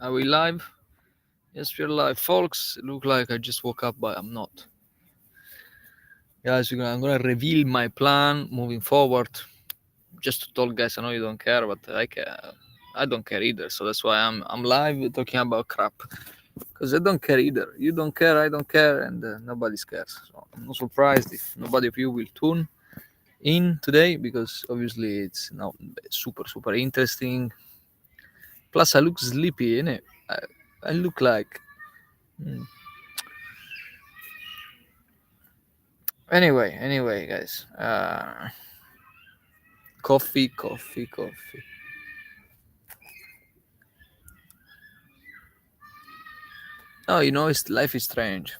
Are we live? Yes, we're live, folks. Look like I just woke up, but I'm not. Guys, I'm gonna reveal my plan moving forward. Just to tell guys, I know you don't care, but I care. I don't care either. So that's why I'm live talking about crap. Because I don't care either. You don't care, I don't care, and nobody cares. So I'm not surprised if nobody of you will tune in today because obviously it's not super interesting. Plus, I look sleepy, innit? I look like. hmm, Anyway, guys. Coffee. Oh, life is strange.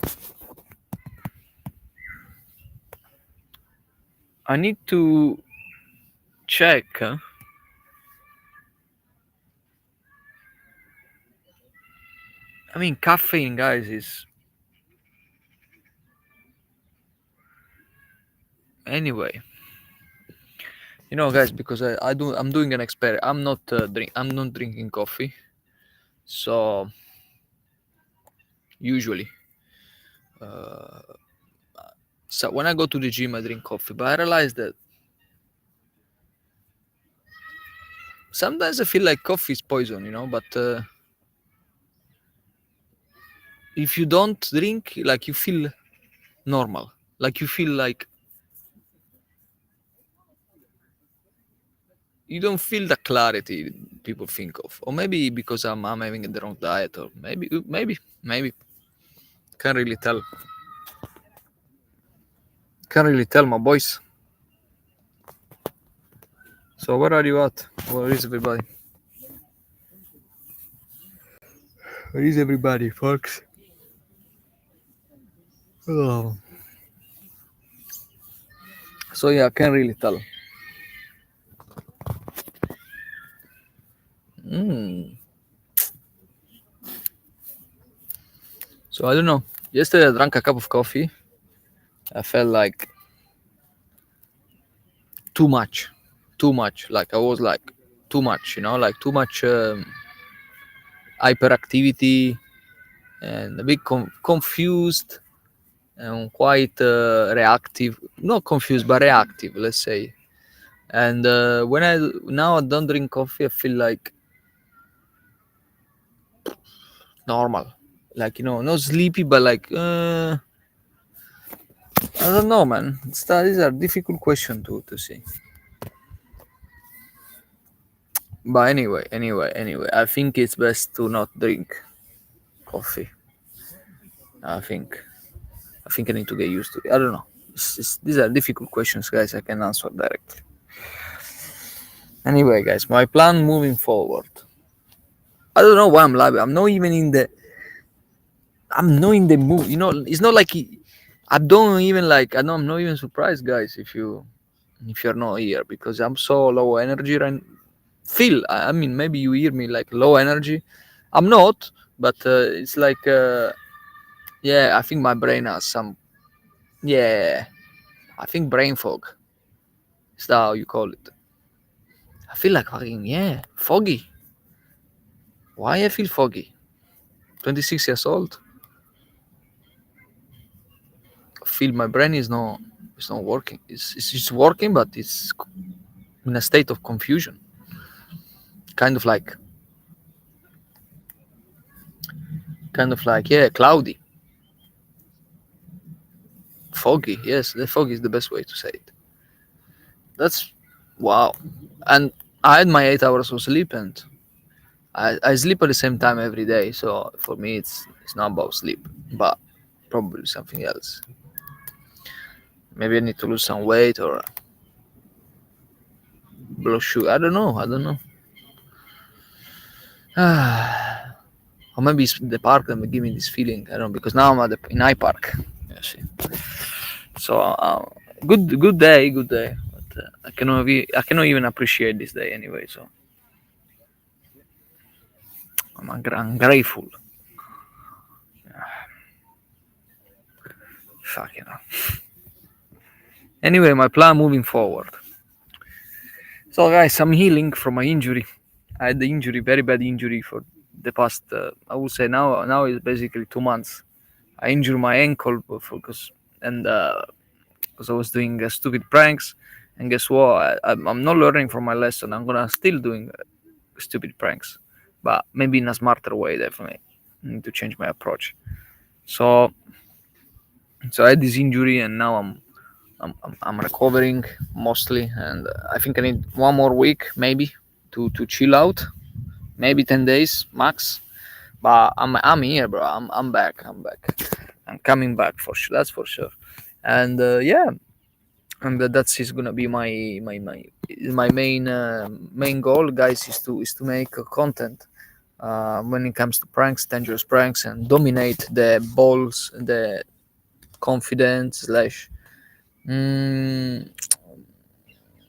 I need to check. I mean, caffeine, guys, is anyway. Guys, because I'm doing an experiment. I'm not drinking coffee. So usually, uh, so when I go to the gym, I drink coffee. But I realize that sometimes I feel like coffee is poison. But if you don't drink, like you feel normal. Like you feel like you don't feel the clarity people think of, or maybe because I'm having the wrong diet, or maybe can't really tell. Can't really tell, my boys. So where are you at? Where is everybody? Where is everybody, folks? Oh. So yeah, I can't really tell. Mm. So I don't know. Yesterday I drank a cup of coffee. I felt like too much, too much. Like I was like too much, like too much hyperactivity and a bit confused and quite reactive. Not confused, but reactive, let's say. And when I don't drink coffee, I feel like normal, like not sleepy, but like I don't know, man. These are difficult question to see. But anyway, I think it's best to not drink coffee. I think I need to get used to it. I don't know. These are difficult questions, guys. I can answer directly. Anyway, guys, my plan moving forward. I don't know why I'm laughing. I'm not in the mood. It's not like I don't even like. I know I'm not even surprised, guys, if you're not here because I'm so low energy and feel. I mean, maybe you hear me like low energy. I'm not, but it's like yeah. I think my brain has some. Yeah, I think brain fog. Is that how you call it? I feel like fucking yeah, foggy. Why I feel foggy? 26 years old. I feel my brain is not. It's not working. It's working, but it's in a state of confusion. Kind of like yeah, cloudy, foggy. Yes, the foggy is the best way to say it. That's wow. And I had my 8 hours of sleep, and I sleep at the same time every day. So for me, it's not about sleep, but probably something else. Maybe I need to lose some weight or blood sugar. I don't know. Or maybe it's the park that give me this feeling. I don't know because now I'm in I Park. Yeah, see. So good day. But I cannot even appreciate this day anyway. So I'm grateful. Fuck you know. Anyway, my plan moving forward. So guys, I'm healing from my injury. I had the injury, very bad injury for the past. I would say now is basically 2 months. I injured my ankle because and because I was doing stupid pranks. And guess what? I'm not learning from my lesson. I'm gonna still doing stupid pranks, but maybe in a smarter way. Definitely, I need to change my approach. So I had this injury, and now I'm recovering mostly, and I think I need 1 more week maybe to chill out, maybe 10 days max. But I'm here, bro. I'm back. I'm back. I'm coming back for sure. That's for sure. And yeah, and that's is gonna be my main goal, guys. Is to make content when it comes to pranks, dangerous pranks, and dominate the balls, the confidence slash mm,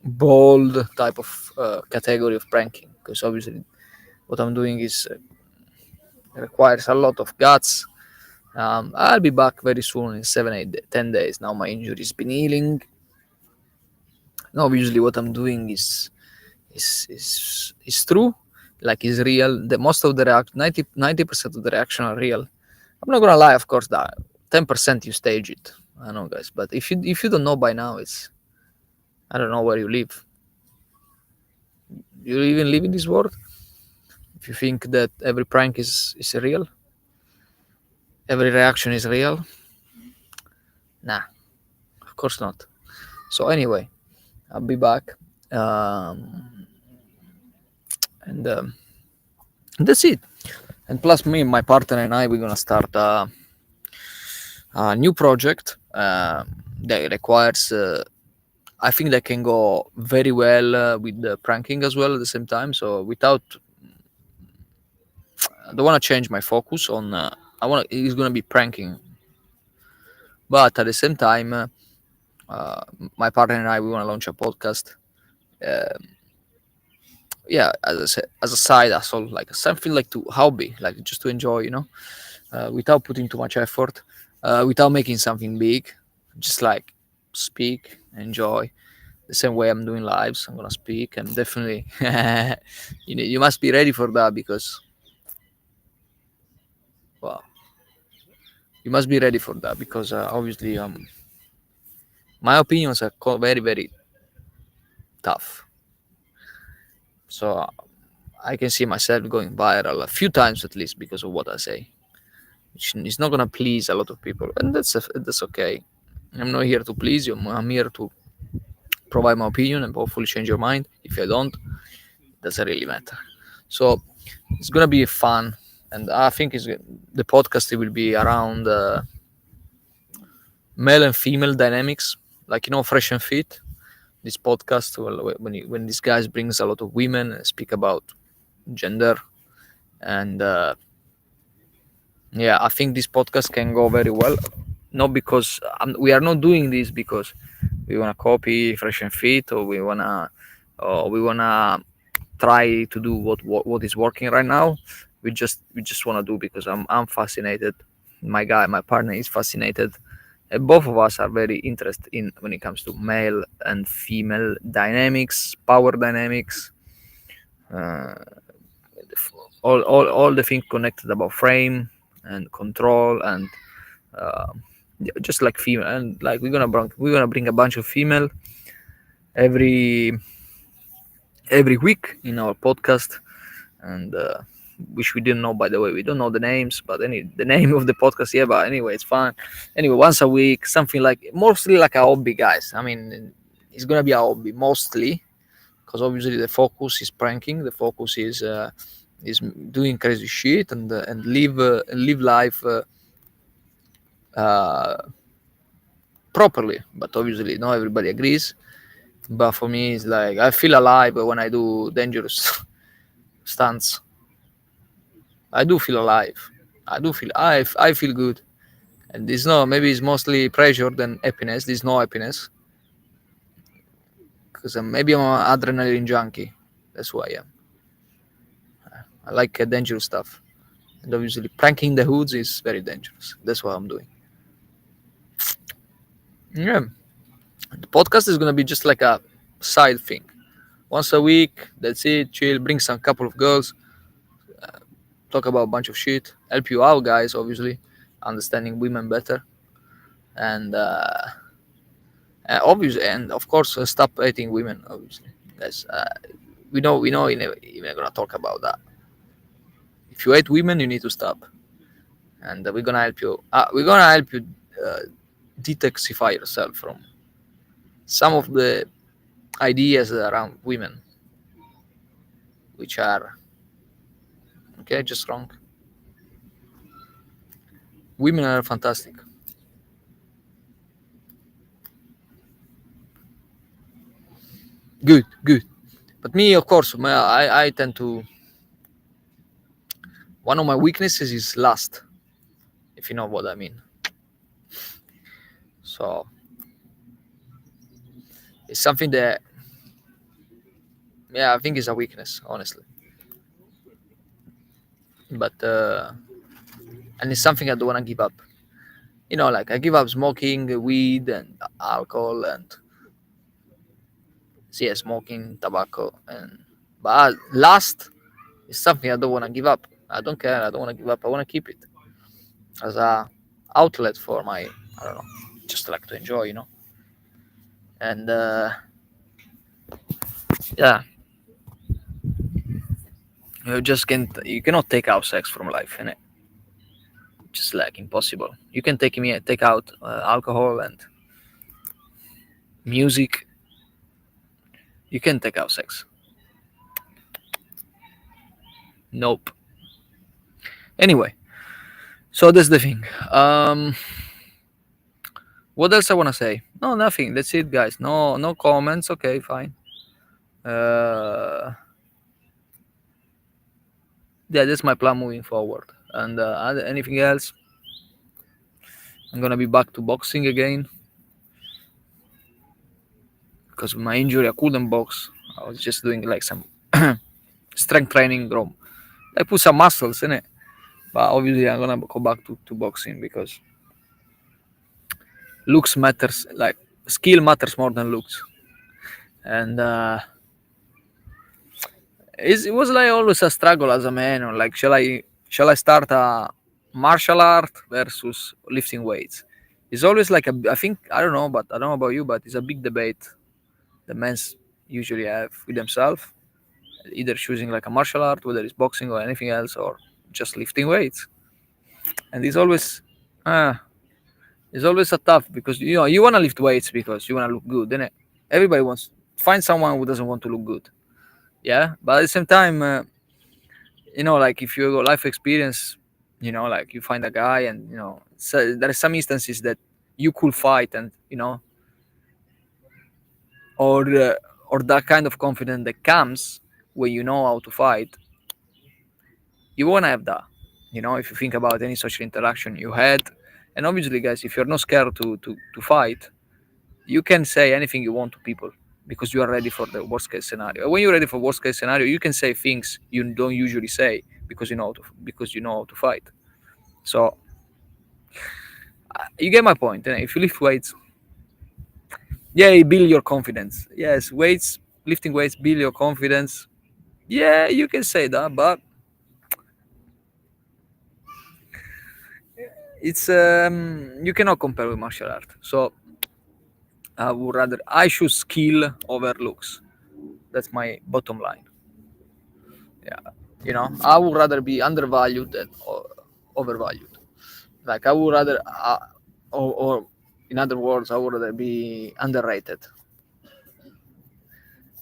bold type of category of pranking. Because obviously, what I'm doing is requires a lot of guts. I'll be back very soon in 7, 8, 10 days. Now my injury's been healing. Now obviously what I'm doing is true, like is real. The most of the 90% of the reaction are real. I'm not gonna lie, of course that 10% you stage it. I know, guys, but if you don't know by now, it's I don't know where you live. You even live in this world? If you think that every prank is real, every reaction is real, nah, of course not. So anyway, I'll be back, um, and that's it. And plus, me, my partner, and I, we're gonna start a new project that requires. I think that can go very well with the pranking as well at the same time. So without, I don't want to change my focus on. I want. It's gonna be pranking, but at the same time, uh, my partner and I, we want to launch a podcast. Uh, yeah, as a side hustle, like something like to hobby, like just to enjoy, without putting too much effort, without making something big, just like speak, enjoy. The same way I'm doing lives, I'm gonna speak, and definitely, you must be ready for that because, well, you must be ready for that because obviously, my opinions are very very tough. So I can see myself going viral a few times at least because of what I say. It's not gonna please a lot of people, and that's okay. I'm not here to please you. I'm here to provide my opinion and hopefully change your mind. If I don't, it doesn't really matter. So it's gonna be fun, and I think the podcast will be around male and female dynamics, like Fresh and Fit. This podcast, well, when these guys brings a lot of women and speak about gender, and yeah, I think this podcast can go very well. Not because we are not doing this because we wanna copy Fresh and Fit, or we wanna try to do what is working right now. We just want to do because I'm fascinated. My partner is fascinated, and both of us are very interested in when it comes to male and female dynamics, power dynamics, uh, all the things connected about frame and control and uh, just like female, and like we're gonna bring a bunch of female every week in our podcast, and which we didn't know, by the way. We don't know the names, but the name of the podcast, yeah, but anyway, it's fun. Anyway, once a week, something like mostly like a hobby, guys. I mean, it's gonna be a hobby mostly because obviously the focus is pranking, the focus is doing crazy shit and live life uh, properly, but obviously not everybody agrees. But for me, it's like I feel alive when I do dangerous stunts. I do feel alive. I feel good, and there's no maybe it's mostly pressure than happiness. There's no happiness because maybe I'm an adrenaline junkie. That's who I am. I like dangerous stuff, and obviously pranking the hoods is very dangerous. That's what I'm doing. Yeah, the podcast is gonna be just like a side thing. Once a week, that's it. Chill. Bring some couple of girls. talk about a bunch of shit, help you out, guys. Obviously, understanding women better, and obviously, and of course, stop hating women. Obviously, guys. We know, we're gonna talk about that. If you hate women, you need to stop, and we're gonna help you. We're gonna help you uh, detoxify yourself from some of the ideas around women, which are okay, just wrong. Women are fantastic. Good, good. But me, of course, I tend to. One of my weaknesses is lust, if you know what I mean. So it's something that, yeah, I think is a weakness, honestly. But and it's something I don't want to give up. Like I give up smoking weed and alcohol and yeah, smoking tobacco and but lust is something I don't want to give up. I don't care. I don't want to give up. I want to keep it as a outlet for my, I don't know, just like to enjoy, and yeah, you cannot take out sex from life, innit? Just like impossible. You can take out alcohol and music. You can take out sex. Nope. Anyway, so that's the thing. What else I want to say? No, nothing. That's it, guys. No comments. Okay, fine. Uh, yeah, that's my plan moving forward. And anything else? I'm gonna be back to boxing again because of my injury. I couldn't box. I was just doing like some strength training, bro. I put some muscles in it, but obviously I'm gonna go back to boxing because looks matters. Like skill matters more than looks, and it was like always a struggle as a man. Or like, shall I start a martial art versus lifting weights? It's always like I think I don't know, but I don't know about you, but it's a big debate the men's usually have with themselves, either choosing like a martial art, whether it's boxing or anything else, or just lifting weights. And uh, it's always a tough because you want to lift weights because you want to look good, innit? Everybody wants find someone who doesn't want to look good, yeah. But at the same time, like if you go life experience, like you find a guy and so there are some instances that you could fight and or uh, or that kind of confidence that comes when you know how to fight. You want to have that, if you think about any social interaction you had. And obviously, guys, if you're not scared to fight, you can say anything you want to people because you are ready for the worst case scenario. When you're ready for worst case scenario, you can say things you don't usually say because you know how to fight. So you get my point. If you lift weights, yeah, it build your confidence. Yes, lifting weights build your confidence. Yeah, you can say that, but it's you cannot compare with martial art. So I choose skill over looks. That's my bottom line. Yeah, I would rather be undervalued than overvalued. Like I would rather, or in other words, I would rather be underrated.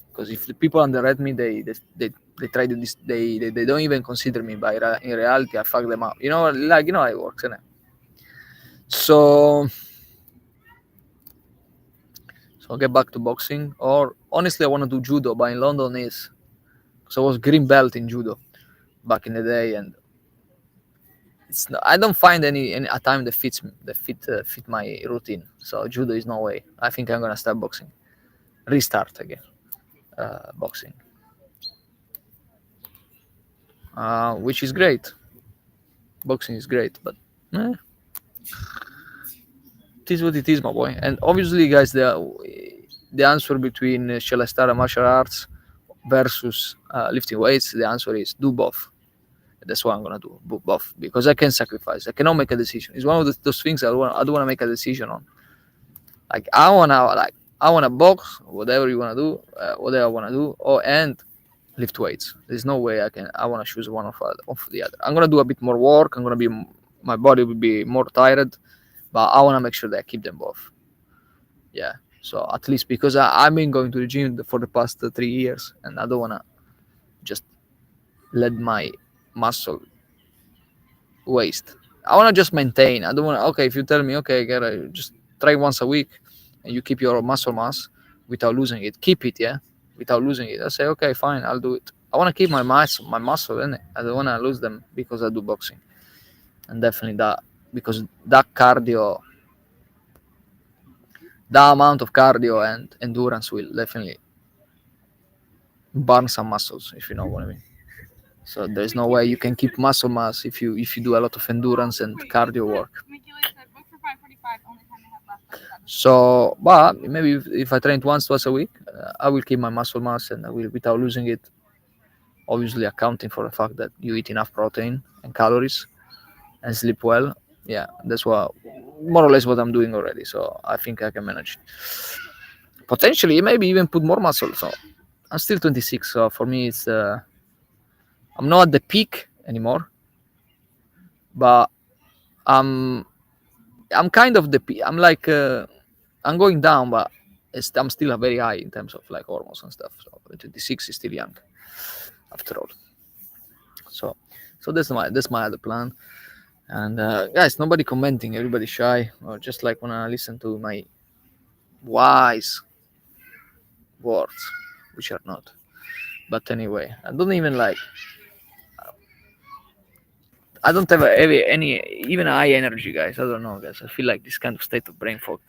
Because if the people underrate me, they try to they don't even consider me. But in reality, I fuck them up. How it works, isn't it? So I'll get back to boxing. Or honestly, I want to do judo. But in London is because I was green belt in judo back in the day, and I don't find any a time that fit my routine. So judo is no way. I think I'm gonna start boxing, restart again, boxing, which is great. Boxing is great, but it is what it is, my boy. And obviously, guys, the answer between shall I start a martial arts versus lifting weights, the answer is do both. That's what I'm gonna do, both, because I can sacrifice. I cannot make a decision. It's one of those things I don't want to make a decision on. Like I wanna box, whatever you wanna do, whatever I wanna do, or and lift weights. There's no way I wanna choose one of the other. I'm gonna do a bit more work. My body will be more tired, but I wanna make sure that I keep them both. Yeah. So at least because I've been going to the gym for the past 3 years, and I don't wanna just let my muscle waste. I wanna just maintain. I don't wanna. Okay, if you tell me, okay, gotta just try once a week, and you keep your muscle mass without losing it, keep it, yeah, without losing it. I say, okay, fine, I'll do it. I wanna keep my muscle in it. I don't wanna lose them because I do boxing, and definitely that because that cardio, that amount of cardio and endurance will definitely burn some muscles, if you know what I mean. So there's no way you can keep muscle mass if you do a lot of endurance and cardio work. So, but maybe if I train twice a week, I will keep my muscle mass and I will without losing it. Obviously, accounting for the fact that you eat enough protein and calories and sleep well. Yeah, that's what more or less what I'm doing already. So I think I can manage. Potentially, maybe even put more muscle. So I'm still 26, so for me, it's I'm not at the peak anymore, but I'm kind of the peak. I'm like I'm going down, but I'm still a very high in terms of like hormones and stuff. So 26 is still young, after all. So that's my other plan. And guys, nobody commenting. Everybody shy or just like wanna listen to my wise words, which are not. But anyway, I don't even like. I don't have any even high energy, guys. I don't know, guys. I feel like this kind of state of brain fog.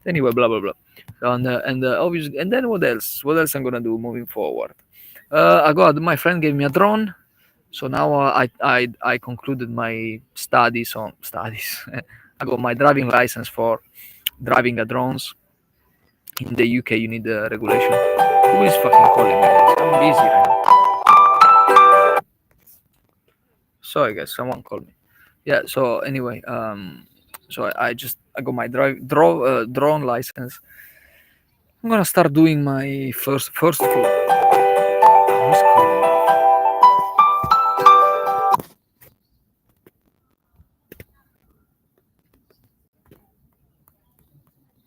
Anyway, blah blah blah. And obviously, and then what else? What else I'm gonna do moving forward? My friend gave me a drone, so now I concluded my studies. I got my driving license for driving a drones. In the UK, you need the regulation. Who is fucking calling me? Guys? I'm busy right now. Sorry, guys. Someone called me. Yeah. So anyway, so I got my drone license. I'm gonna start doing my first. Who's calling?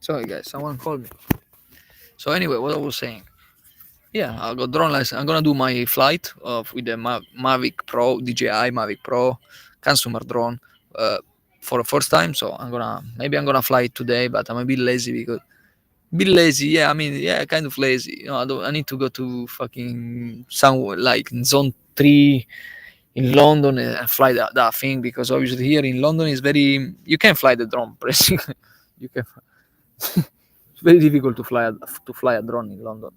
Sorry, guys. Someone called me. So anyway, what I was saying. Yeah, I got drone license. I'm gonna do my flight with the Mavic Pro, DJI Mavic Pro, consumer drone, for the first time. So I'm gonna fly it today, but I'm a bit lazy because Yeah, I mean, yeah, kind of lazy. I need to go to fucking somewhere like in zone 3 in London and fly that thing because obviously here in London is very. You can fly the drone, basically. You can. It's very difficult to fly a drone in London.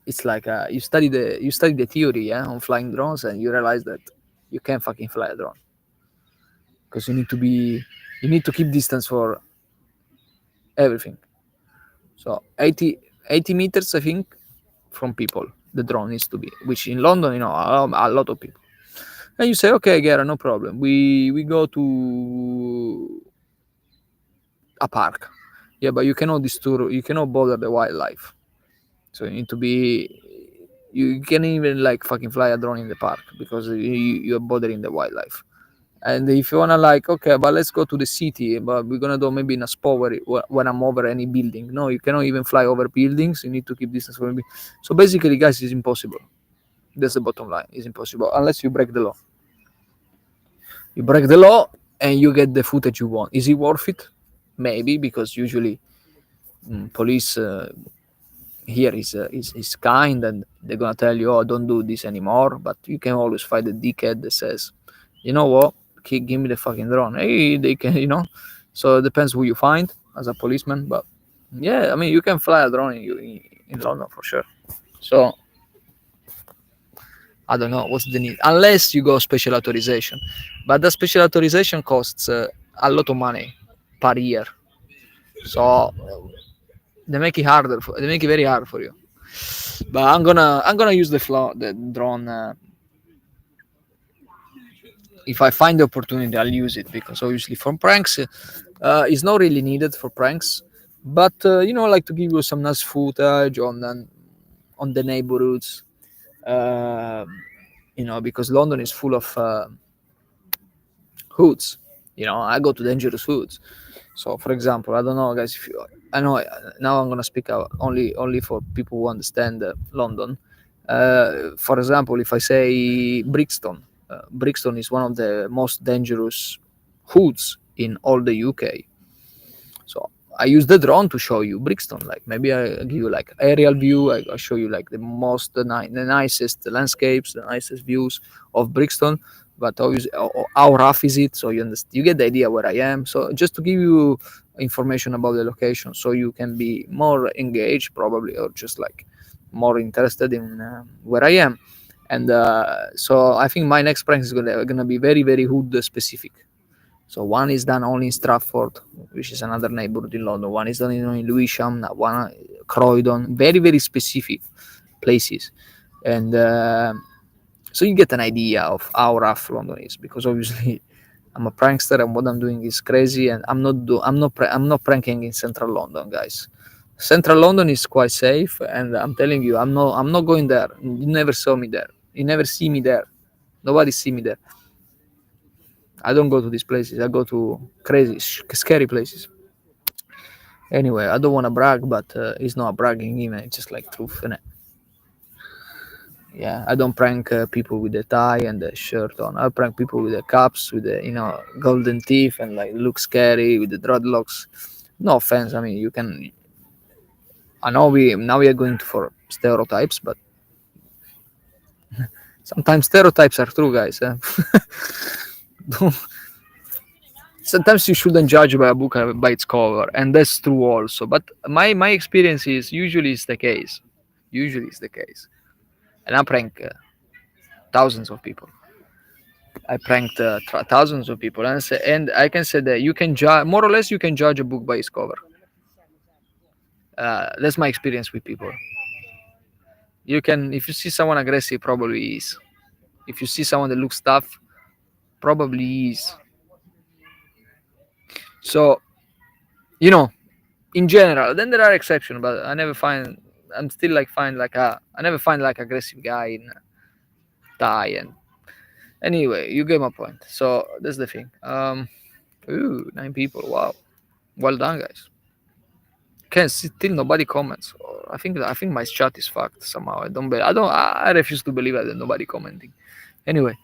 It's like you study the theory, yeah, on flying drones, and you realize that you can't fucking fly a drone because you need to keep distance for everything. So 80 meters, I think, from people the drone needs to be, which in London, a lot of people. And you say, okay, Gera, no problem. We go to a park. Yeah, but you cannot bother the wildlife. So you need to be. You can't even like fucking fly a drone in the park because you're bothering the wildlife. And if you wanna like, okay, but let's go to the city, but we're gonna do maybe in a spot when I'm over any building. No, you cannot even fly over buildings. You need to keep distance from. So basically, guys, it's impossible. That's the bottom line. It's impossible unless you break the law. You break the law and you get the footage you want. Is it worth it? Maybe, because usually police here is kind and they're gonna tell you, oh, don't do this anymore. But you can always find a dickhead that says, you know what, give me the fucking drone. Hey, they can. So it depends who you find as a policeman. But yeah, I mean, you can fly a drone in London for sure. So I don't know what's the need, unless you go special authorization. But the special authorization costs a lot of money per year. So they make it very hard for you. But I'm gonna use the drone If I find the opportunity, I'll use it, because obviously for pranks, it's not really needed for pranks. But like to give you some nice footage on the neighborhoods. Uh, because London is full of hoods. I go to dangerous hoods. So, for example, I don't know, guys. If you, I know now I'm gonna speak out only for people who understand London. For example, if I say Brixton, Brixton is one of the most dangerous hoods in all the UK. So I use the drone to show you Brixton. Like maybe I give you like aerial view. I show you like the nicest landscapes, the nicest views of Brixton. But obviously, how rough is it? So you understand, you get the idea where I am. So just to give you information about the location, so you can be more engaged, probably, or just like more interested in where I am. And so I think my next prank is gonna be very very hood specific. So one is done only in Stratford, which is another neighborhood in London. One is done in Lewisham, one Croydon, very very specific places, and so you get an idea of how rough London is. Because obviously I'm a prankster, and what I'm doing is crazy, and I'm not pranking in central London, guys. Central London is quite safe, and I'm telling you, I'm not going there. You never saw me there. You never see me there. Nobody see me there. I don't go to these places. I go to crazy, scary places. Anyway, I don't want to brag, but it's not bragging even. It's just like truth, innit? Yeah, I don't prank people with the tie and the shirt on. I prank people with the caps, with the golden teeth, and like look scary with the dreadlocks. No offense. I mean, you can. I know we are going for stereotypes, but sometimes stereotypes are true, guys. Sometimes you shouldn't judge by a book by its cover, and that's true also. But my experience is usually it's the case. Usually it's the case, and I prank thousands of people. I pranked thousands of people, and I can say that you can judge more or less. You can judge a book by its cover. That's my experience with people. You can, if you see someone aggressive, probably is. If you see someone that looks tough, probably is. So in general, then there are exceptions, but I never find. I'm still like find like a. I never find like aggressive guy in Thai. And anyway, you get my point. So that's the thing. Ooh, 9 people. Wow, well done, guys. Can still nobody comments. I think my chat is fucked somehow. I refuse to believe that nobody commenting. Anyway,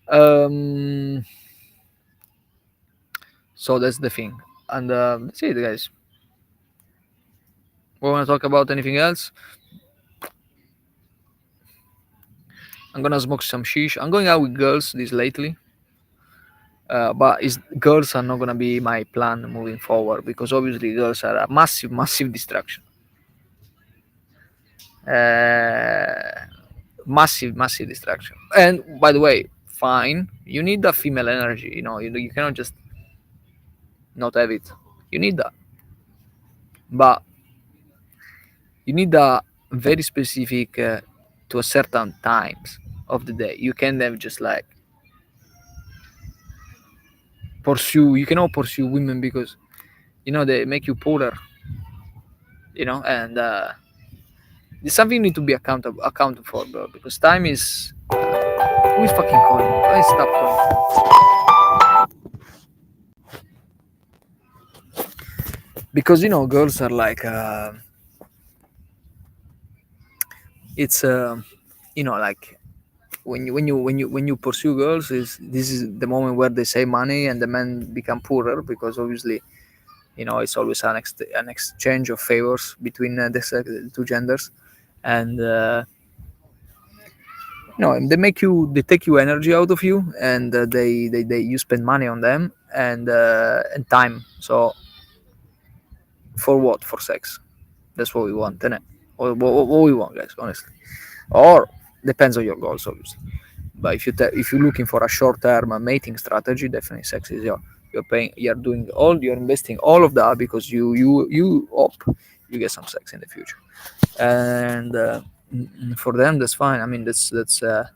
um, so that's the thing, and that's it, guys. We want to talk about anything else? I'm gonna smoke some sheesh. I'm going out with girls this lately. But girls are not gonna be my plan moving forward, because obviously girls are a massive, massive distraction. Uh, Massive, massive distraction. And by the way, fine, you need that female energy. You cannot just not have it. You need that, but you need that very specific to a certain times of the day. You can then just like pursue. You cannot pursue women because they make you poorer. And it's something you need to be accountable for, bro. Because time is. Who is fucking calling? I stop calling. Because girls are like it's like when you pursue girls, this is the moment where they save money and the men become poorer, because obviously it's always an exchange of favors between the two genders. And they take you energy out of you, and they you spend money on them, and time. So for what? For sex. That's what we want, isn't it? Or what we want, guys, honestly. Or depends on your goals, obviously. But if you're looking for a short-term mating strategy, definitely sex is you're investing all of that, because you hope you get some sex in the future. And for them, that's fine. I mean, that's the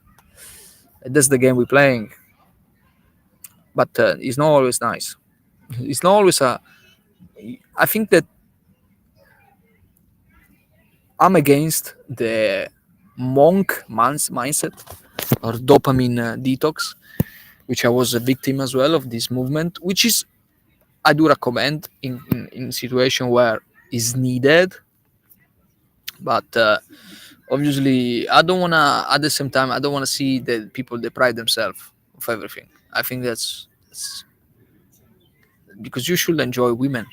game we're playing. but it's not always nice. It's not always a. I think that I'm against the mindset or dopamine detox, which I was a victim as well of this movement, which is I do recommend in situation where is needed, but obviously I don't wanna at the same time I don't wanna see that people deprive themselves of everything. I think that's because you should enjoy women.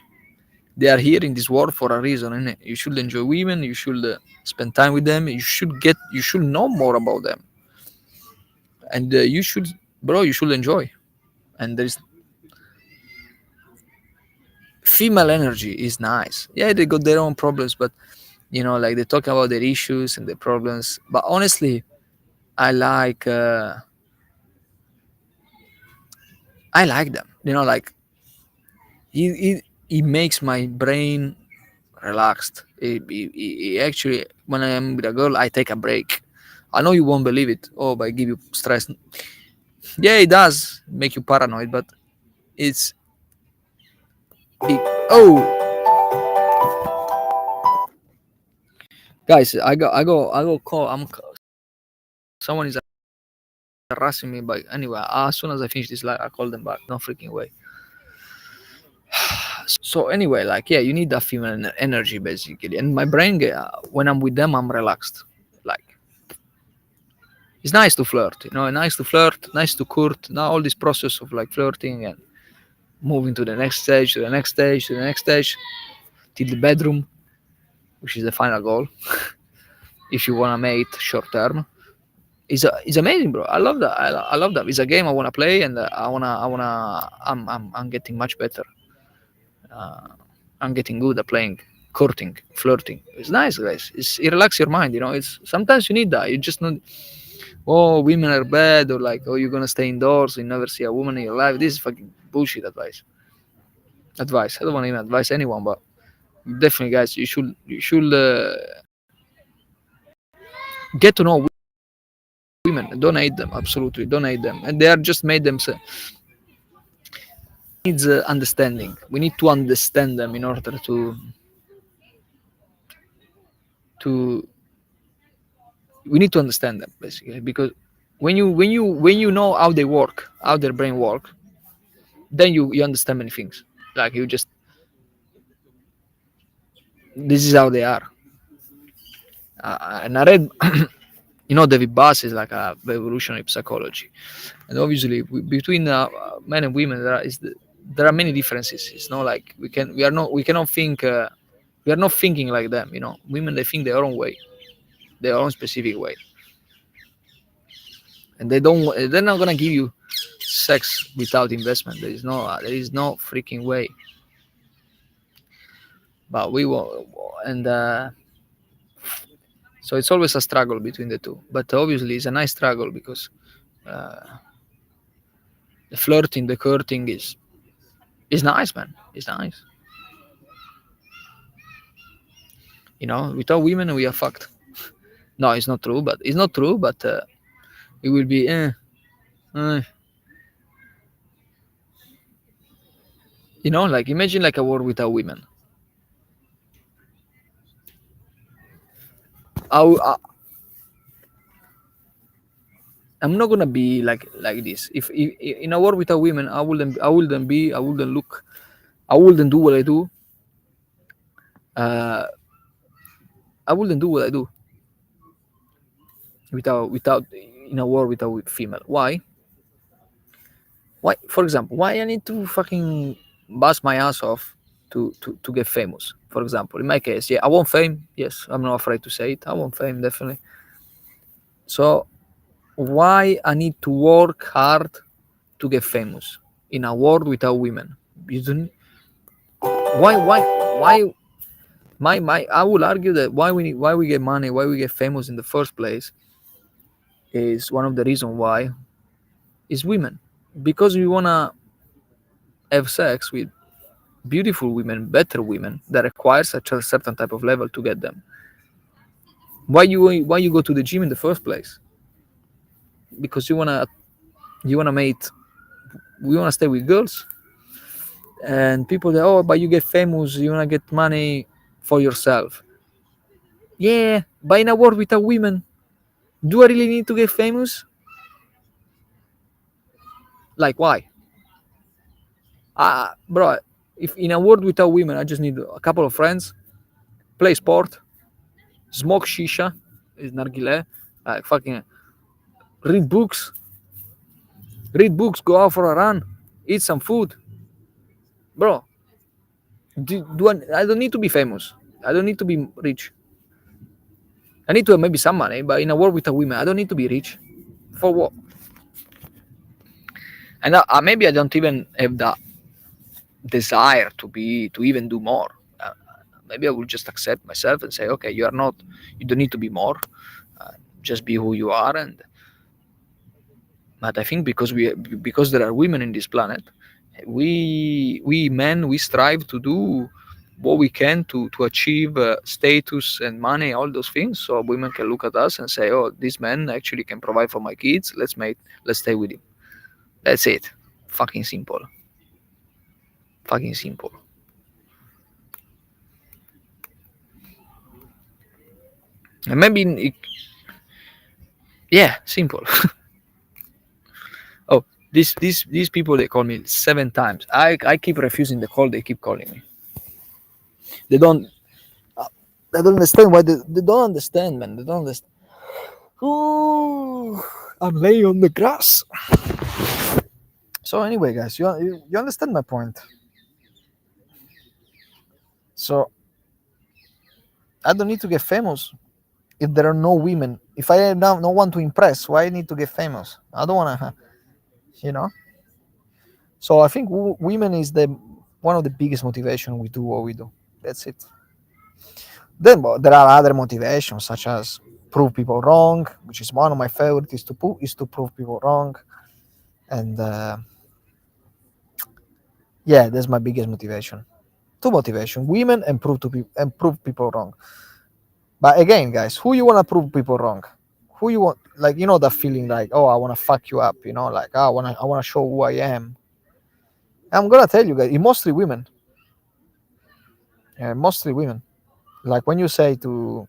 They are here in this world for a reason, innit? You should enjoy women. You should spend time with them. You should know more about them, and you should, bro. You should enjoy. And there's female energy is nice. Yeah, they got their own problems, but like they talk about their issues and their problems. But honestly, I like uh, I like them. Like it makes my brain relaxed. Actually, when I am with a girl, I take a break. I know you won't believe it. Oh, but I give you stress. Yeah, it does make you paranoid, but it's big. Oh, guys, I go call. Someone is harassing me, but anyway, as soon as I finish this live, I call them back. No freaking way. So anyway, like yeah, you need that female energy basically, and my brain, when I'm with them, I'm relaxed. Like it's nice to flirt, nice to flirt, nice to court. Now all this process of like flirting and moving to the next stage, to the next stage, to the next stage, till the bedroom, which is the final goal. If you wanna mate short term, it's amazing, bro. I love that. I love that. It's a game I wanna play, and I'm getting much better. Uh, I'm getting good at playing courting, flirting. It's nice, guys. It relaxes your mind. It's sometimes you need that. You just not. Oh, women are bad, or like, oh, you're gonna stay indoors, you never see a woman in your life. This is fucking bullshit advice. Advice. I don't want to even advise anyone, but definitely, guys, you should get to know women. Don't hate them. Absolutely, don't hate them. And they are just made themselves. Needs understanding. We need to understand them in order to we need to understand them basically, because when you know how they work, how their brain work, then you understand many things. Like you just this is how they are. And I read, David Bass is like a evolutionary psychology, and obviously between men and women there are many differences. It's not like we cannot think we are not thinking like them. Women, they think their own way, their own specific way, and they're not gonna give you sex without investment. There is no freaking way. But we will, and so it's always a struggle between the two. But obviously, it's a nice struggle because uh, the flirting, the courting is nice, man. It's nice. Without women, we are fucked. No, it's not true. But it's not true. But it will be. Uh, like imagine like a world without women. I, I'm not gonna be like this. If in a world without women, I wouldn't look. I wouldn't do what I do. Uh, I wouldn't do what I do without in a world without female. Why? Why? For example, why I need to fucking bust my ass off to get famous? For example, in my case, yeah, I want fame. Yes, I'm not afraid to say it. I want fame definitely. So why I need to work hard to get famous in a world without women? You don't. Why? My I will argue that why we get money, why we get famous in the first place is one of the reasons why is women, because we wanna have sex with beautiful women, better women that require such a certain type of level to get them. Why you go to the gym in the first place? Because you wanna mate we want to stay with girls. And people say, oh, but you get famous, you want to get money for yourself. Yeah, but in a world without women, do I really need to get famous? Like, why? Bro, if in a world without women, I just need a couple of friends, play sport, smoke shisha, is nargile, like fucking read books, go out for a run, eat some food, bro. I don't need to be famous. I don't need to be rich. I need to have maybe some money, but in a world without women, I don't need to be rich. For what? And maybe I don't even have that desire to even do more. Maybe I will just accept myself and say, okay, you don't need to be more. Just be who you are. And but I think because there are women in this planet, we men, we strive to do what we can to achieve status and money, all those things, so women can look at us and say, oh, this man actually can provide for my kids, let's stay with him. That's it. Fucking simple. Fucking simple. And maybe yeah, simple. Oh, these people, they call me 7 times. I keep refusing the call, they keep calling me. They don't I don't understand why they don't understand, man. They don't understand. Ooh, I'm laying on the grass. So anyway, guys, you understand my point. So I don't need to get famous if there are no women. If I have no one to impress, why I need to get famous? I don't want to, you know. So I think women is the one of the biggest motivation we do what we do. That's it. Then there are other motivations such as prove people wrong, which is one of my favorites. Is to prove people wrong, and yeah, that's my biggest motivation. Two motivation: women and prove people wrong. But again, guys, who you want to prove people wrong? Who you want? Like, you know, that feeling like, oh, I want to fuck you up. You know, like, oh, I wanna show who I am. I'm gonna tell you guys, it's mostly women. Yeah, mostly women. Like when you say to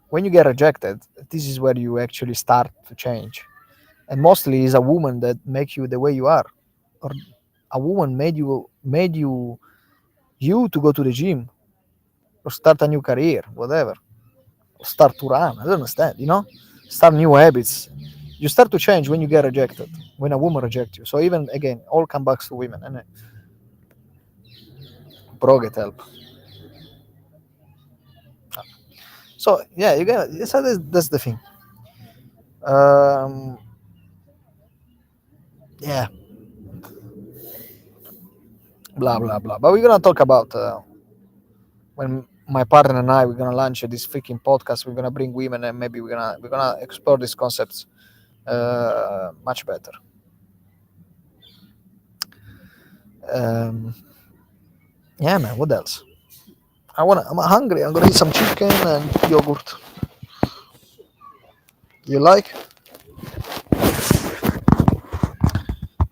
when you get rejected, this is where you actually start to change. And mostly is a woman that make you the way you are, or a woman made you to go to the gym or start a new career, whatever, or start to run. I don't understand, you know, start new habits. You start to change when you get rejected, when a woman rejects you. So even again, all come back to women, and bro, get help. So yeah, you get. So that's the thing. Um, yeah, blah blah blah. But we're gonna talk about when my partner and I we're gonna launch this freaking podcast. We're gonna bring women, and maybe we're gonna explore these concepts much better. Um, yeah, man. What else? I'm hungry. I'm gonna eat some chicken and yogurt. You like?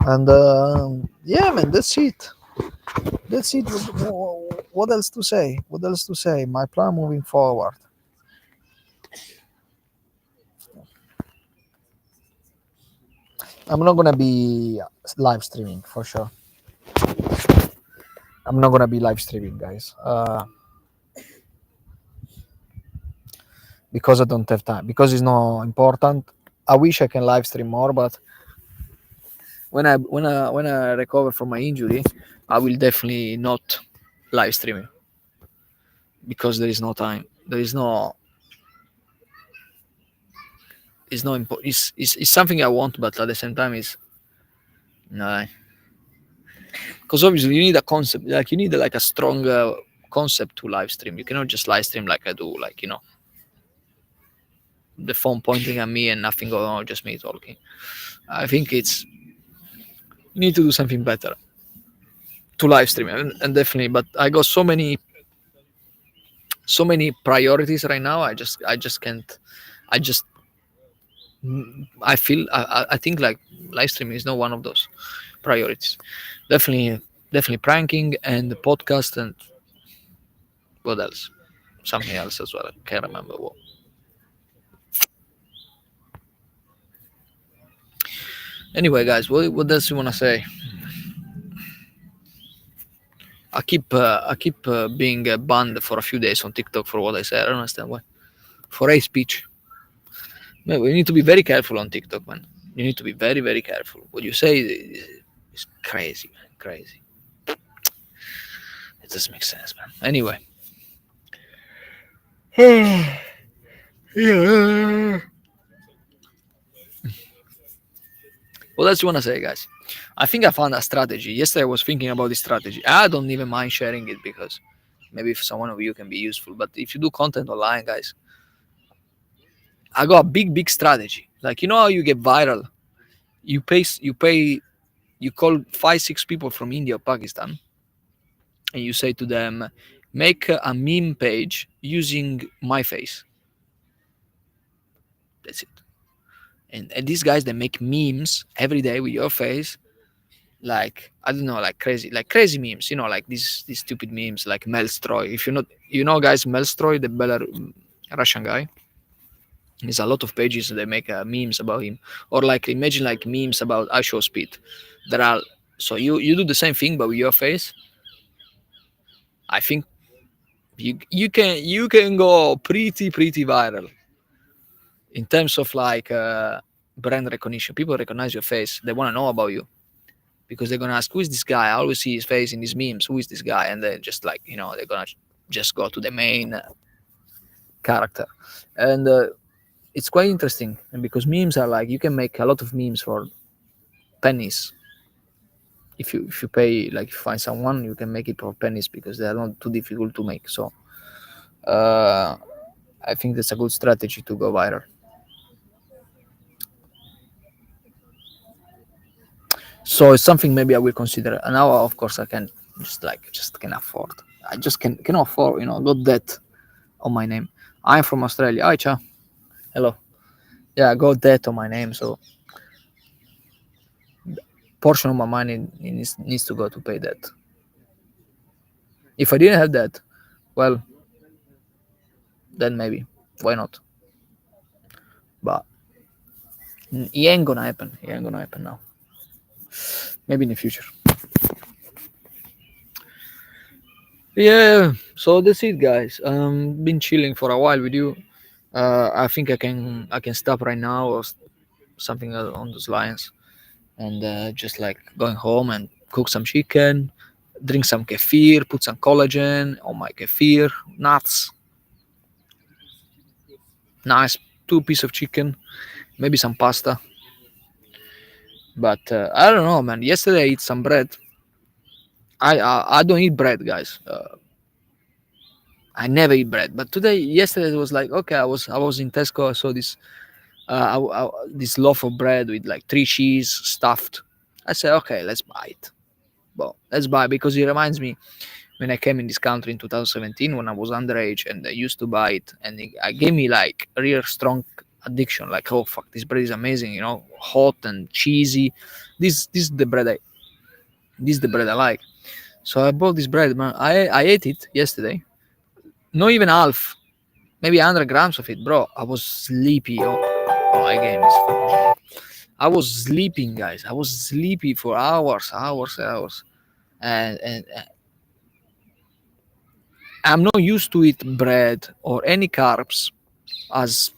And yeah, man. That's it. That's it. What else to say? What else to say? My plan moving forward. I'm not gonna be live streaming for sure. I'm not gonna be live streaming, guys, because I don't have time. Because it's not important. I wish I can live stream more, but when I recover from my injury, I will definitely not live streaming because there is no time. There is no. It's no important. It's something I want, but at the same time, it's no. Because obviously you need a concept. Like you need like a strong concept to live stream. You cannot just live stream like I do. Like, you know, the phone pointing at me and nothing going on, just me talking. I think you need to do something better to live stream, and definitely. But I got so many priorities right now. I just can't. I just I think like live streaming is not one of those priorities. Definitely, definitely pranking and the podcast and what else? Something else as well. I can't remember what. Anyway, guys, what else you wanna say? I keep being banned for a few days on TikTok for what I say. I don't understand why. For hate speech. Man, we need to be very careful on TikTok, man. You need to be very, very careful. What you say is crazy, man. Crazy. It doesn't make sense, man. Anyway. Yeah. What else you wanna say, guys? I think I found a strategy. Yesterday I was thinking about this strategy. I don't even mind sharing it because maybe if someone of you can be useful. But if you do content online, guys, I got a big strategy. Like you know how you get viral? You call 5 6 people from India or Pakistan and you say to them, make a meme page using my face. That's it. And these guys they make memes every day with your face, like I don't know, like crazy memes, like these stupid memes like Melstroy. If you not guys, Melstroy, the Russian guy. There's a lot of pages they make memes about him, or like imagine like memes about I show speed. There are so you do the same thing but with your face. I think you can go pretty viral in terms of like brand recognition. People recognize your face. They want to know about you because they're gonna ask, "Who is this guy?" I always see his face in these memes. Who is this guy? And then just like they're gonna just go to the main character, and it's quite interesting. And because memes are like you can make a lot of memes for pennies. If you pay, like if you find someone, you can make it for pennies because they are not too difficult to make. So uh, I think that's a good strategy to go viral. So it's something maybe I will consider. And now, of course, I can just can afford. I just can afford. Got debt on my name. I'm from Australia. Hi, cha. Hello. Yeah, I got debt on my name, so portion of my money needs to go to pay debt. If I didn't have that, well, then maybe why not? But it ain't gonna happen. It ain't gonna happen now. Maybe in the future. Yeah. So that's it, guys. Been chilling for a while with you. I think I can stop right now or something on those lines, and just like going home and cook some chicken, drink some kefir, put some collagen on my kefir, nuts, nice 2 piece of chicken, maybe some pasta. But I don't know, man. Yesterday I eat some bread. I don't eat bread, guys. I never eat bread. But yesterday it was like okay. I was in Tesco. I saw this loaf of bread with like 3 cheese stuffed. I said okay, let's buy it. Well, let's buy it because it reminds me when I came in this country in 2017 when I was underage and I used to buy it, and it gave me like a real strong addiction. Like, oh fuck, this bread is amazing, hot and cheesy. This is the bread I like. So I bought this bread, man. I ate it yesterday. Not even half, maybe 100 grams of it, bro. I was sleepy. Oh, again, I was sleeping, guys. I was sleepy for hours, and I'm not used to eat bread or any carbs as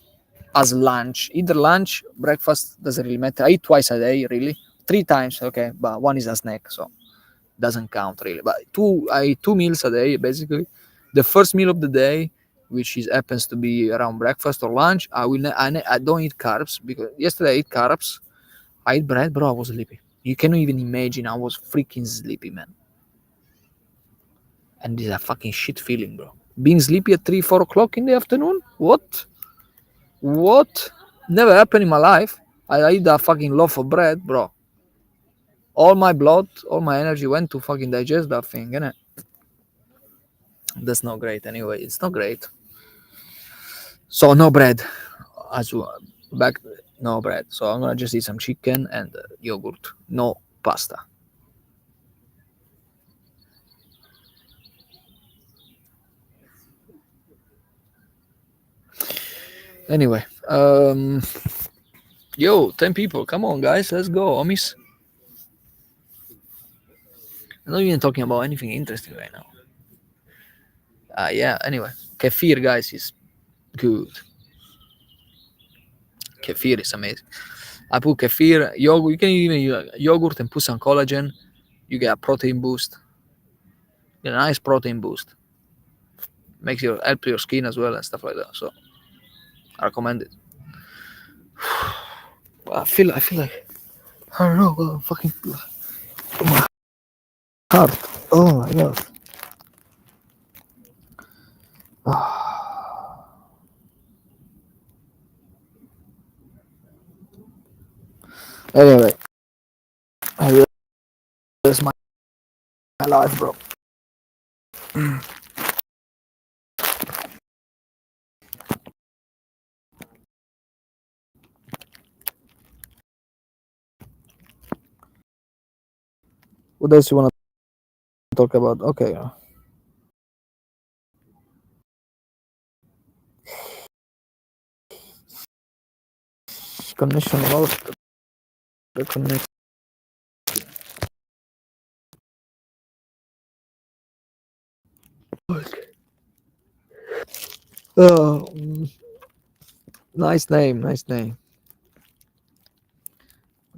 lunch. Either lunch, breakfast doesn't really matter. I eat twice a day, really, 3 times, okay, but one is a snack, so doesn't count really. But I eat 2 meals a day basically. The first meal of the day, which happens to be around breakfast or lunch, I don't eat carbs because yesterday I ate carbs. I ate bread, bro. I was sleepy. You cannot even imagine. I was freaking sleepy, man. And this is a fucking shit feeling, bro. Being sleepy at 3 4 o'clock in the afternoon? What? Never happened in my life. I eat a fucking loaf of bread, bro. All my blood, all my energy went to fucking digest that thing, innit? That's not great anyway. It's not great. So no bread. As well. Back no bread. So I'm gonna just eat some chicken and yogurt. No pasta. Anyway, yo, 10 people. Come on, guys. Let's go, homies. I'm not even talking about anything interesting right now. Yeah, anyway. Kefir, guys, is good. Kefir is amazing. I put kefir, yogurt. You can even use yogurt and put some collagen. You get a protein boost. You get a nice protein boost. Makes you help your skin as well and stuff like that. So I recommend it. I feel like I don't know, fucking my heart. Oh my god. Anyway, that's my life, bro. What else you want to talk about? Okay. Connection lost. The connection. Oh, nice name. Nice name.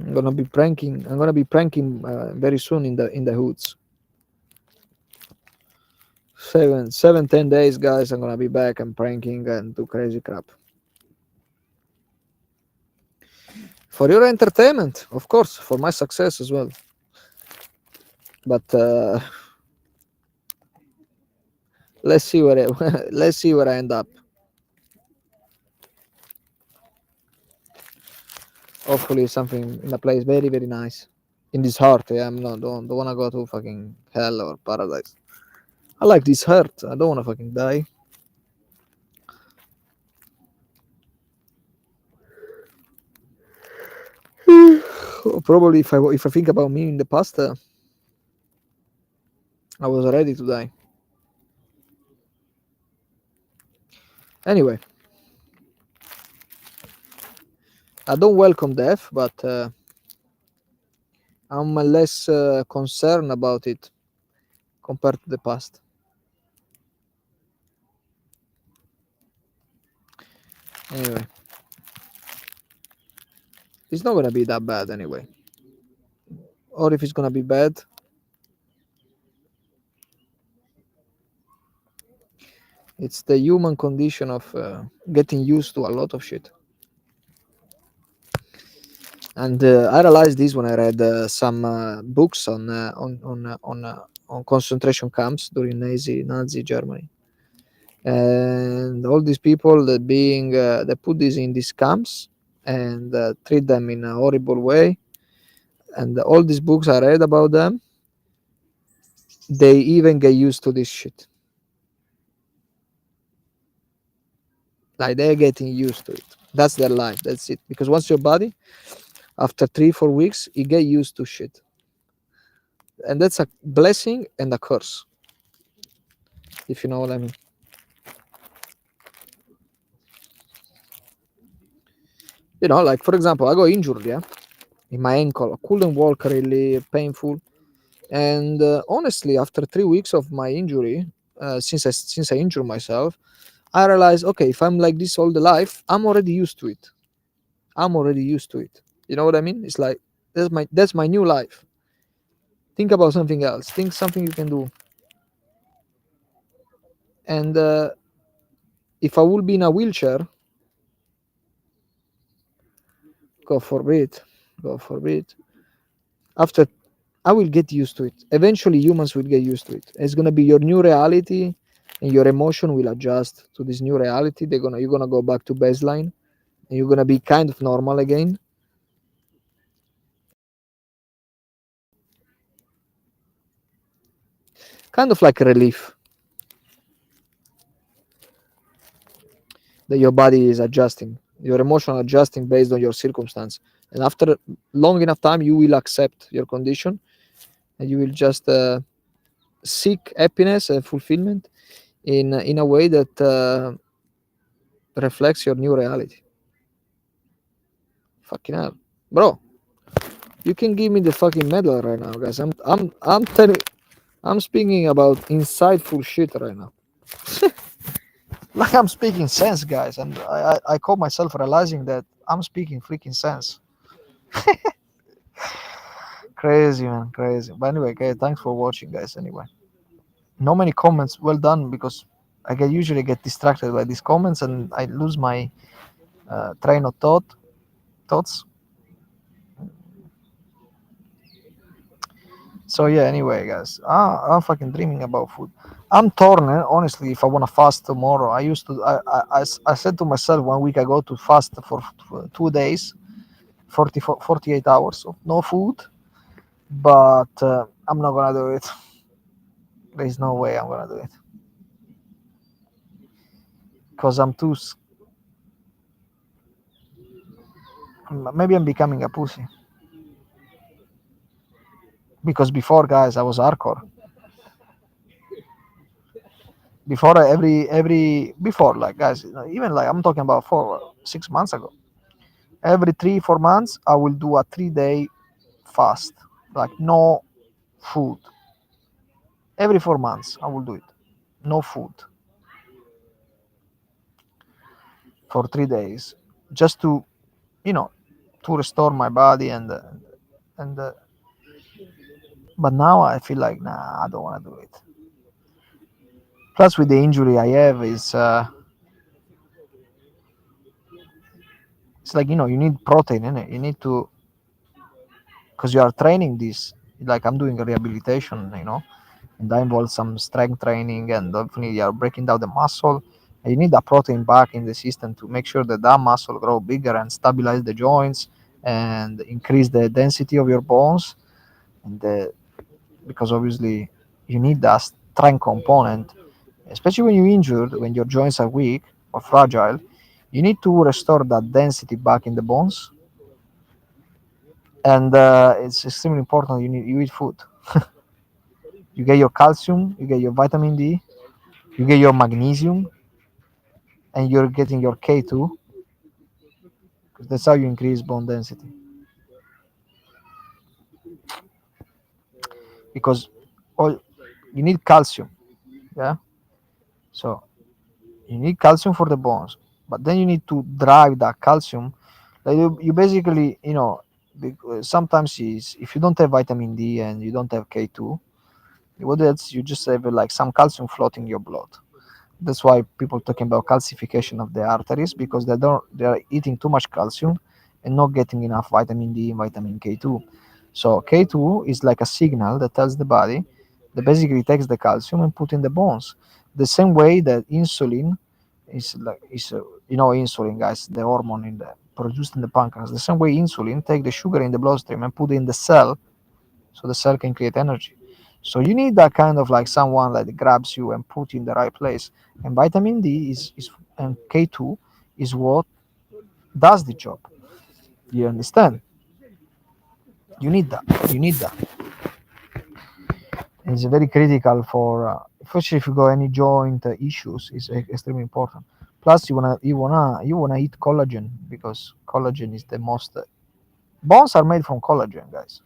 I'm gonna be pranking. I'm gonna be pranking very soon in the hoods. 10 days, guys. I'm gonna be back and pranking and do crazy crap. For your entertainment, of course, for my success as well. But let's see where let's see where I end up. Hopefully, something in a place very very nice. In this heart, yeah. I'm not don't wanna go to fucking hell or paradise. I like this heart. I don't wanna fucking die. Probably if I think about me in the past, I was ready to die. Anyway, I don't welcome death, but I'm less concerned about it compared to the past. Anyway, it's not gonna be that bad anyway. Or if it's gonna be bad, it's the human condition of getting used to a lot of shit. And I realized this when I read some books on concentration camps during Nazi Germany, and all these people that they put this in these camps and treat them in a horrible way. And all these books I read about them, they even get used to this shit. Like they're getting used to it. That's their life. That's it. Because once your body, after 3-4 weeks, you get used to shit, and that's a blessing and a curse, if you know what I mean. Like for example, I got injured, yeah, in my ankle. I couldn't walk, really painful. And honestly, after 3 weeks of my injury, since I injured myself, I realized, okay, if I'm like this all the life, I'm already used to it. I'm already used to it. You know what I mean? It's like that's my new life. Think about something else. Think something you can do. And if I would be in a wheelchair, God forbid, God forbid, after I will get used to it. Eventually, humans will get used to it. It's gonna be your new reality, and your emotion will adjust to this new reality. You're gonna go back to baseline, and you're gonna be kind of normal again. Kind of like a relief that your body is adjusting. your emotional adjusting based on your circumstance, and after long enough time you will accept your condition, and you will just seek happiness and fulfillment in a way that reflects your new reality. Fucking hell, bro! You can give me the fucking medal right now, guys. I'm telling. I'm speaking about insightful shit right now. Like I'm speaking sense, guys, and I call myself realizing that I'm speaking freaking sense. Crazy, man, crazy. But anyway, okay, thanks for watching, guys. Anyway, no many comments. Well done, because I get usually get distracted by these comments and I lose my train of thoughts. So yeah, anyway, guys, I'm fucking dreaming about food. I'm torn, honestly. If I wanna fast tomorrow, I used to. I said to myself 1 week ago to fast for 2 days, 48 hours of no food, but I'm not gonna do it. There's no way I'm gonna do it because I'm too. Maybe I'm becoming a pussy. Because before, guys, I was hardcore. Before every before, like, guys, even like I'm talking about 4 6 months ago. Every 3 4 months, I will do a 3 day fast, like no food. Every 4 months, I will do it, no food for 3 days, just to you know to restore my body and but now I feel like nah, I don't want to do it. Plus, with the injury I have, is it's like you need protein in it. You need to because you are training this. Like I'm doing a rehabilitation, and that involves some strength training, and definitely you are breaking down the muscle. And you need that protein back in the system to make sure that that muscle grow bigger and stabilize the joints and increase the density of your bones. And because obviously you need that strength component, especially when you're injured, when your joints are weak or fragile. You need to restore that density back in the bones, and it's extremely important. You eat food. You get your calcium, you get your vitamin D, you get your magnesium, and you're getting your K2, because that's how you increase bone density. Because all you need calcium, yeah. So you need calcium for the bones, but then you need to drive that calcium. Like you basically, sometimes is if you don't have vitamin D and you don't have K2, what else? You just have like some calcium floating in your blood. That's why people talking about calcification of the arteries, because they are eating too much calcium and not getting enough vitamin D and vitamin K2. So K2 is like a signal that tells the body that basically takes the calcium and put in the bones. The same way that insulin is insulin, guys, the hormone produced in the pancreas. The same way insulin take the sugar in the bloodstream and put it in the cell, so the cell can create energy. So you need that kind of like someone that grabs you and put you in the right place. And vitamin D is and K2 is what does the job. You understand? You need that. You need that. And it's very critical for, especially if you got any joint issues. It's extremely important. Plus, you wanna eat collagen, because collagen is the most. Bones are made from collagen, guys.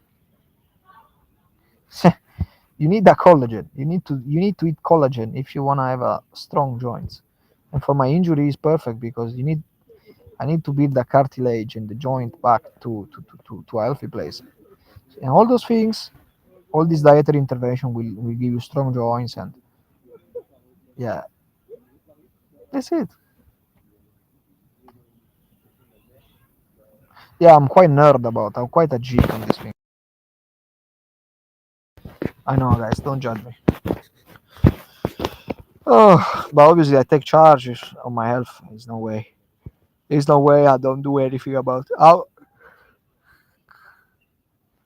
You need that collagen. You need to eat collagen if you wanna have a strong joints. And for my injury, is perfect because I need to build the cartilage and the joint back to a healthy place. And all those things, all this dietary intervention will give you strong joints, and yeah, that's it. Yeah, I'm quite nerd about. I'm quite a geek on this thing. I know, guys. Don't judge me. Oh, but obviously I take charge of my health. There's no way. There's no way I don't do anything about it.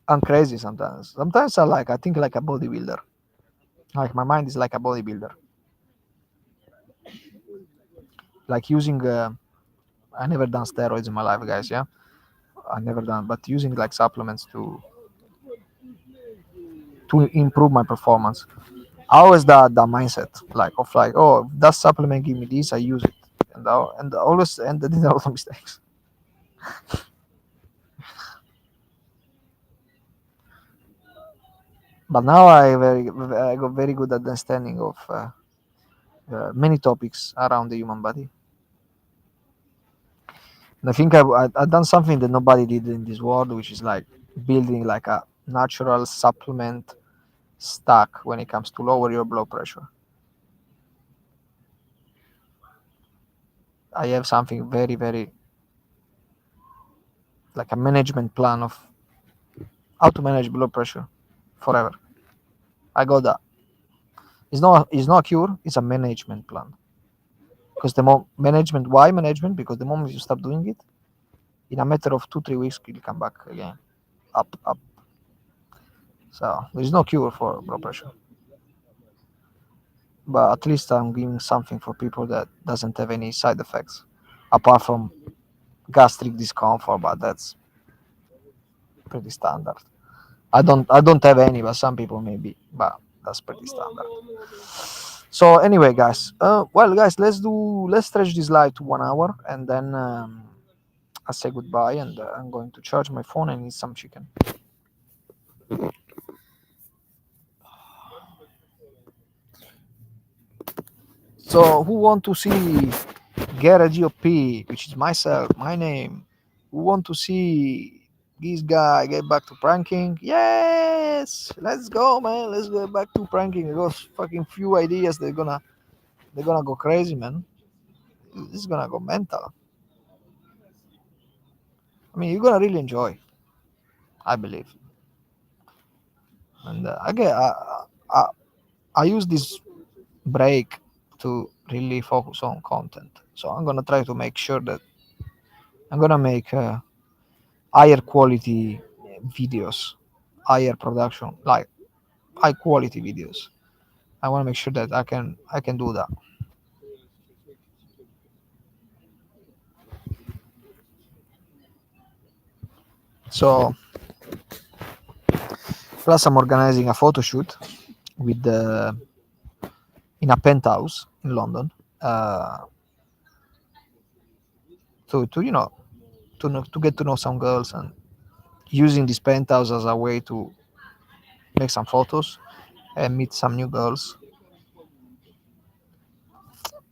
I'm crazy sometimes. Sometimes I think like a bodybuilder. Like my mind is like a bodybuilder. Like using I never done steroids in my life, guys. Yeah, I never done, but using like supplements to improve my performance. Always the mindset like of like, oh, that supplement give me this, I use it, and always ended in a lot of mistakes. But now I got very good understanding of many topics around the human body. And I think I done something that nobody did in this world, which is like building like a natural supplement stack when it comes to lower your blood pressure. I have something very like a management plan of how to manage blood pressure forever. I got that. It's not a cure. It's a management plan. Because the more management, why management? Because the moment you stop doing it, in a matter of 2 3 weeks, you'll come back again, up. So there's no cure for blood pressure. But at least I'm giving something for people that doesn't have any side effects, apart from gastric discomfort. But that's pretty standard. I don't have any, but some people maybe. But that's pretty standard. So anyway, guys. Well, guys, let's stretch this live to 1 hour, and then I say goodbye, and I'm going to charge my phone and eat some chicken. So who want to see Gera GOP, which is myself, my name? Who want to see this guy get back to pranking? Yes, let's go, man. Let's go back to pranking. Those fucking few ideas, they're gonna go crazy, man. This is gonna go mental. I mean, you're gonna really enjoy, I believe. And I use this break to really focus on content. So I'm gonna try to make sure that I'm gonna make higher quality videos, higher production, like high quality videos. I want to make sure that I can do that. So plus I'm organizing a photo shoot with in a penthouse in London, uh, to get to know some girls, and using this penthouse as a way to make some photos and meet some new girls.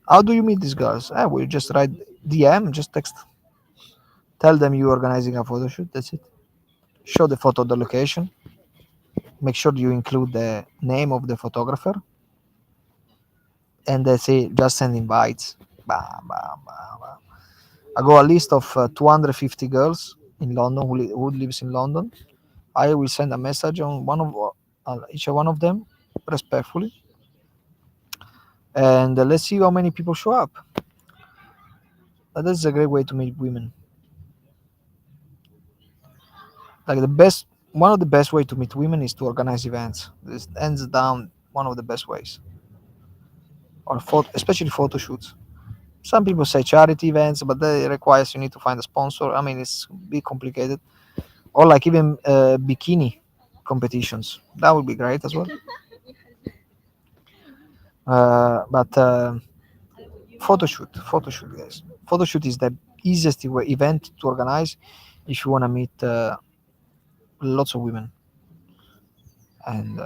How do you meet these girls? We just write DM, just text, tell them you're organizing a photo shoot. That's it. Show the photo, the location. Make sure you include the name of the photographer, and that's it. Just send invites. Bam, bam, bam, bam. I got a list of 250 girls in London who lives in London. I will send a message on each one of them, respectfully, and let's see how many people show up. That's a great way to meet women. Like one of the best way to meet women is to organize events. This hands down one of the best ways, or especially photo shoots. Some people say charity events, but that requires you need to find a sponsor. I mean, it's a bit complicated. Or like even bikini competitions. That would be great as well. But photo shoot, guys. Photo shoot is the easiest event to organize if you want to meet lots of women, and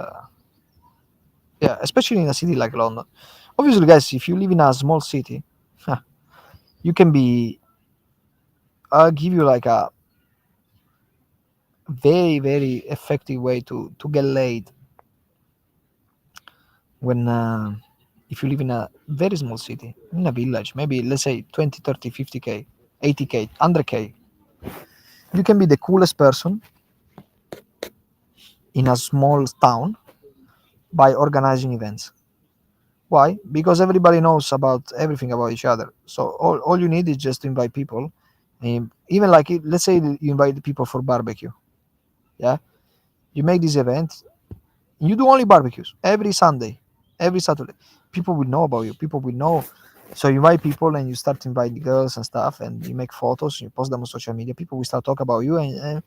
yeah, especially in a city like London. Obviously, guys, if you live in a small city, you can be. I'll give you like a very effective way to get laid when if you live in a very small city, in a village, maybe let's say 20, 30, 50k, 80k, 100k. You can be the coolest person in a small town by organizing events. Why? Because everybody knows about everything about each other. So all you need is just to invite people. Even like let's say you invite people for barbecue. Yeah, you make this event. You do only barbecues every Sunday, every Saturday. People will know about you. People will know So you invite people and you start inviting girls and stuff, and you make photos, you post them on social media. People will start talk about you, and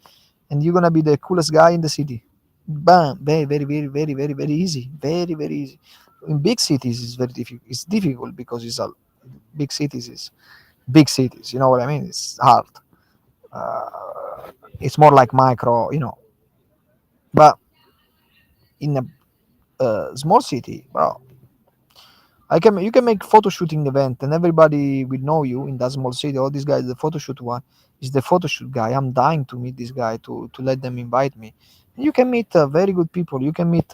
you're gonna be the coolest guy in the city. Bam, very, very, very, very, very, very easy, very, very easy. In big cities, it's very difficult. It's difficult because it's a big cities is big cities. You know what I mean? It's hard. It's more like micro, But in a small city, bro, you can make photo shooting event and everybody will know you in that small city. All these guys, the photo shoot one is the photo shoot guy. I'm dying to meet this guy to let them invite me. And you can meet very good people. You can meet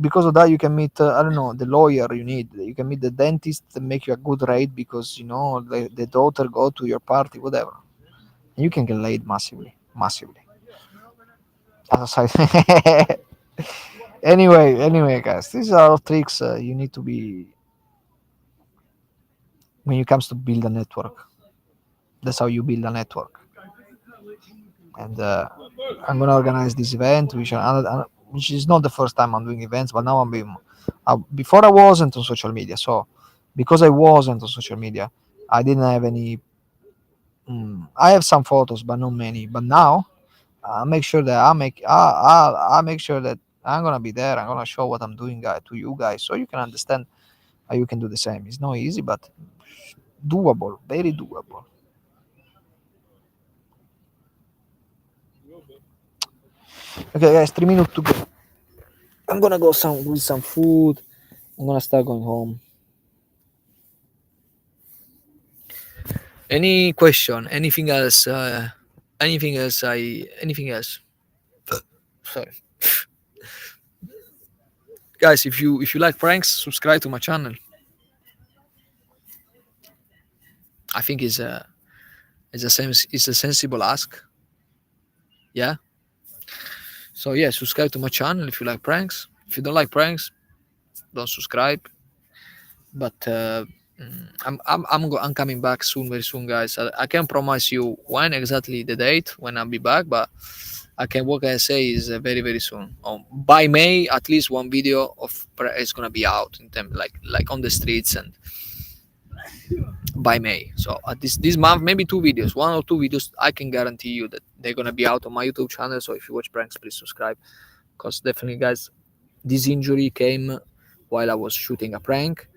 because of that you can meet I don't know, the lawyer you need. You can meet the dentist and make you a good rate because the daughter go to your party, whatever. And you can get laid massively, massively. As I said. Anyway, guys, these are tricks you need to be when it comes to build a network. That's how you build a network. And I'm gonna organize this event, which is not the first time I'm doing events, but now I'm being. Before I wasn't on social media, so because I wasn't on social media, I didn't have any. I have some photos, but not many. But now, I make sure that I make sure that I'm gonna be there. I'm gonna show what I'm doing, to you guys, so you can understand how you can do the same. It's not easy, but doable, very doable. Okay, guys, 3 minutes to go. I'm gonna go some with some food. I'm gonna start going home. Any question? Anything else? Anything else? Sorry, guys. If you like pranks, subscribe to my channel. I think it's a sensible ask. Yeah. So yeah, subscribe to my channel if you like pranks. If you don't like pranks, don't subscribe. But I'm coming back soon, very soon, guys. I can't promise you when exactly the date when I'll be back, but what I say is very very soon. By May, at least one video is gonna be out in them like on the streets and by May. So this month, maybe two videos, one or two videos. I can guarantee you that they're gonna be out on my YouTube channel. So if you watch pranks, please subscribe, because definitely, guys, this injury came while I was shooting a prank,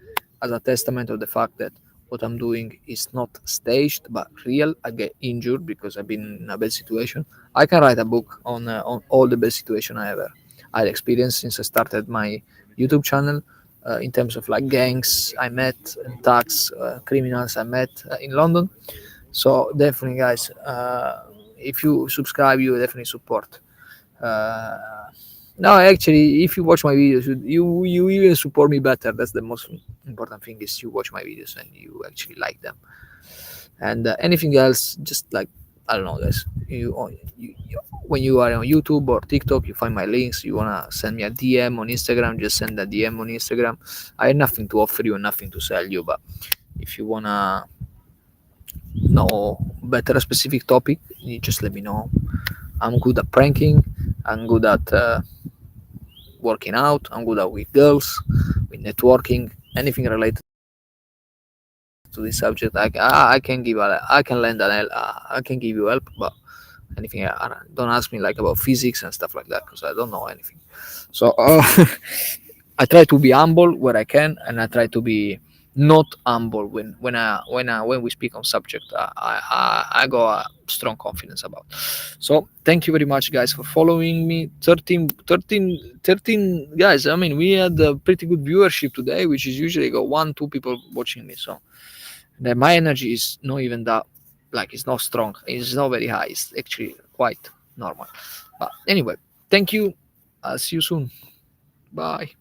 as a testament of the fact that what I'm doing is not staged but real. I get injured because I've been in a bad situation. I can write a book on all the bad situation I experienced since I started my YouTube channel. In terms of like gangs I met, and thugs, criminals I met in London. So definitely, guys, if you subscribe, you definitely support. Uh, no, actually, if you watch my videos, you even support me better. That's the most important thing, is you watch my videos and you actually like them. And anything else, just like, I don't know, guys. When you are on YouTube or TikTok, you find my links. You wanna send me a DM on Instagram, just send a DM on Instagram. I have nothing to offer you, nothing to sell you, but if you wanna know better a specific topic, you just let me know. I'm good at pranking. I'm good at working out. I'm good at with girls, with networking, anything related to this subject. I can I can lend I can give you help, but anything don't ask me like about physics and stuff like that, because I don't know anything. So I try to be humble where I can, and I try to be not humble when we speak on subject. I go strong confidence about. So thank you very much, guys, for following me. 13 guys. I mean, we had a pretty good viewership today, which is usually got 1 2 people watching me. So my energy is not even that, like, it's not strong. It's not very high. It's actually quite normal. But anyway, thank you. I'll see you soon. Bye.